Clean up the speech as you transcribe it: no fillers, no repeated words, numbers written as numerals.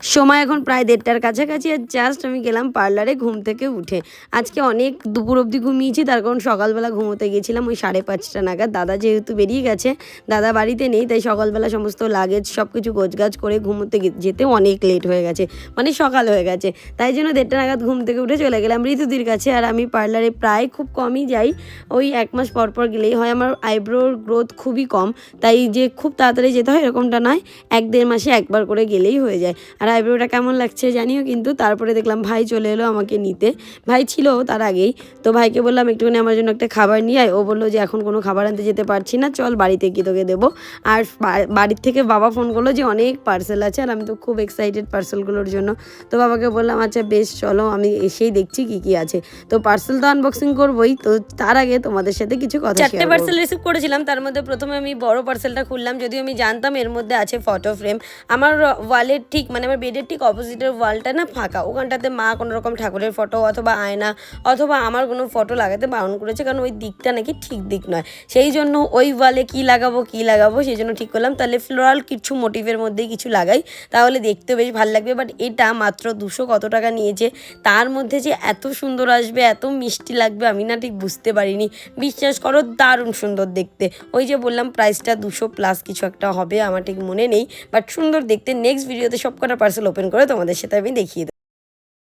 সময় এখন প্রায় 1:30টার কাছাকাছি। আর জাস্ট আমি গেলাম পার্লারে ঘুম থেকে উঠে। আজকে অনেক দুপুর অবধি ঘুমিয়েছি, তার কারণ সকালবেলা ঘুমোতে গেছিলাম ওই 5:30টা নাগাদ। দাদা যেহেতু বেরিয়ে গেছে, দাদা বাড়িতে নেই, তাই সকালবেলা সমস্ত লাগেজ সব কিছু গোছগাছ করে ঘুমোতে যেতে অনেক লেট হয়ে গেছে, মানে সকাল হয়ে গেছে। তাই জন্য 1:30টা নাগাদ ঘুম থেকে উঠে চলে গেলাম ঋতুদির কাছে। আর আমি পার্লারে প্রায় খুব কমই যাই, ওই 1 মাস পর পর গেলেই হয়। আমার আইব্রোর গ্রোথ খুবই কম, তাই যে খুব তাড়াতাড়ি যেতে হয় এরকমটা নয়, 1-1.5 মাসে একবার করে গেলেই হয়ে যায়। আর আইব্রোটা কেমন লাগছে জানিও কিন্তু। তারপরে দেখলাম ভাই চলে এলো আমাকে নিতে, ভাই ছিল তার আগেই। তো ভাইকে বললাম একটুখানি আমার জন্য একটা খাবার নিয়ে আয়। ও বললো যে এখন কোনো খাবার আনতে যেতে পারছি না, চল বাড়িতে গিয়ে তোকে দেবো। আর বাড়ির থেকে বাবা ফোন করলো যে অনেক পার্সেল আছে, আর আমি তো খুব এক্সাইটেড পার্সেলগুলোর জন্য। তো বাবাকে বললাম আচ্ছা বেশ চলো, আমি এসেই দেখছি কি কি আছে। তো পার্সেল তো আনবক্সিং করবোই, তো তার আগে তোমাদের সাথে কিছু কথা শেয়ার করব। 4টে পার্সেল রিসিভ করেছিলাম, তার মধ্যে প্রথমে আমি বড় পার্সেলটা খুললাম, যদিও আমি জানতাম এর মধ্যে আছে ফটো ফ্রেম। আমার ওয়ালের ঠিক মানে আমার বেডের ঠিক অপোজিটের ওয়ালটা না ফাঁকা, ওখানটাতে মা কোনো রকম ঠাকুরের ফটো অথবা আয়না অথবা আমার কোনো ফটো লাগাতে বারণ করেছে, কারণ ওই দিকটা নাকি ঠিক দিক নয়। সেই জন্য ওই ওয়ালে কী লাগাবো সেই জন্য ঠিক করলাম তাহলে ফ্লোরাল কিছু মোটিভের মধ্যেই কিছু লাগাই, তাহলে দেখতে বেশ ভালো লাগবে। বাট এটা মাত্র 200 কত টাকা নিয়েছে, তার মধ্যে যে এত সুন্দর আসবে, এত মিষ্টি লাগবে আমি না ঠিক বুঝতে পারিনি। বিশ্বাস করো দারুণ সুন্দর দেখতে। ওই যে বললাম প্রাইসটা 200+ কিছু একটা হবে, আমার ঠিক মনে নেই, বাট সুন্দর দেখতে। নেক্সট ভিডিওতে সব কটা পার্সেল ওপেন করে তোমাদের সাথে আমি দেখিয়ে দেবো।